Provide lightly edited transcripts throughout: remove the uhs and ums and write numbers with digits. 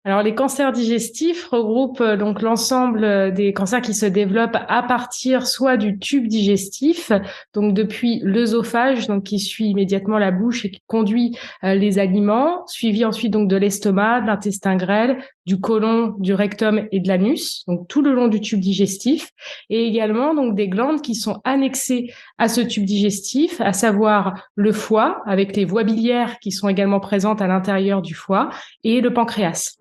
Alors, les cancers digestifs regroupent donc l'ensemble des cancers qui se développent à partir soit du tube digestif, donc depuis l'œsophage, donc qui suit immédiatement la bouche et qui conduit les aliments, suivi ensuite donc de l'estomac, de l'intestin grêle, du côlon, du rectum et de l'anus, donc tout le long du tube digestif, et également donc des glandes qui sont annexées à ce tube digestif, à savoir le foie avec les voies biliaires qui sont également présentes à l'intérieur du foie et le pancréas.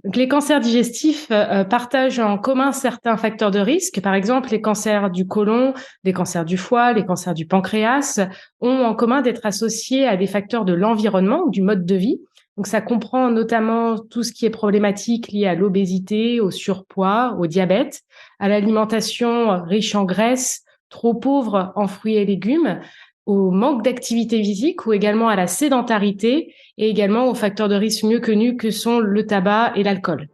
Donc, les cancers digestifs partagent en commun certains facteurs de risque. Par exemple, les cancers du côlon, les cancers du foie, les cancers du pancréas ont en commun d'être associés à des facteurs de l'environnement ou du mode de vie. Donc, ça comprend notamment tout ce qui est problématique lié à l'obésité, au surpoids, au diabète, à l'alimentation riche en graisse, trop pauvre en fruits et légumes, au manque d'activité physique ou également à la sédentarité et également aux facteurs de risque mieux connus que sont le tabac et l'alcool.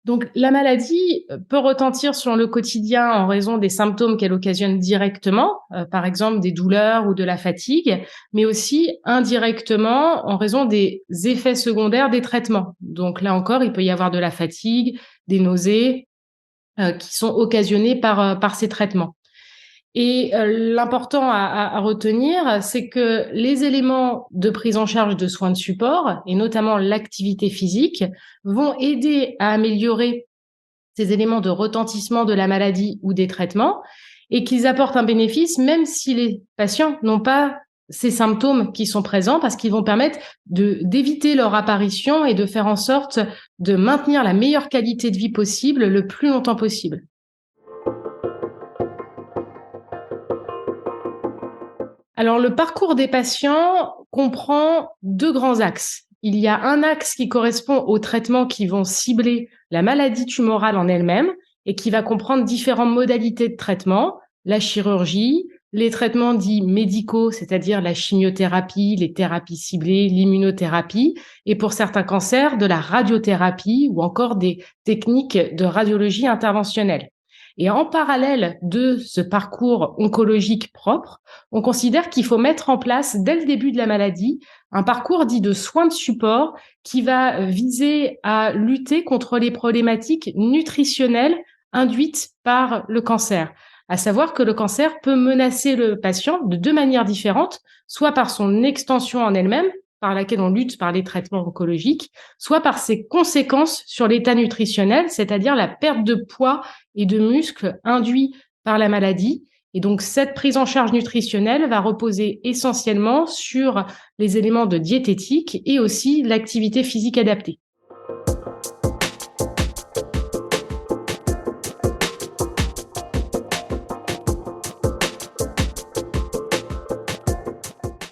Donc, la maladie peut retentir sur le quotidien en raison des symptômes qu'elle occasionne directement, par exemple des douleurs ou de la fatigue, mais aussi indirectement en raison des effets secondaires des traitements. Donc là encore, il peut y avoir de la fatigue, des nausées, qui sont occasionnés par ces traitements. Et l'important à retenir, c'est que les éléments de prise en charge de soins de support, et notamment l'activité physique, vont aider à améliorer ces éléments de retentissement de la maladie ou des traitements, et qu'ils apportent un bénéfice même si les patients n'ont pas ces symptômes qui sont présents, parce qu'ils vont permettre d'éviter leur apparition et de faire en sorte de maintenir la meilleure qualité de vie possible le plus longtemps possible. Alors, le parcours des patients comprend deux grands axes. Il y a un axe qui correspond aux traitements qui vont cibler la maladie tumorale en elle-même et qui va comprendre différentes modalités de traitement, la chirurgie, les traitements dits médicaux, c'est-à-dire la chimiothérapie, les thérapies ciblées, l'immunothérapie, et pour certains cancers, de la radiothérapie ou encore des techniques de radiologie interventionnelle. Et en parallèle de ce parcours oncologique propre, on considère qu'il faut mettre en place, dès le début de la maladie, un parcours dit de soins de support qui va viser à lutter contre les problématiques nutritionnelles induites par le cancer. À savoir que le cancer peut menacer le patient de deux manières différentes, soit par son extension en elle-même, par laquelle on lutte par les traitements oncologiques, soit par ses conséquences sur l'état nutritionnel, c'est-à-dire la perte de poids et de muscles induits par la maladie. Et donc, cette prise en charge nutritionnelle va reposer essentiellement sur les éléments de diététique et aussi l'activité physique adaptée.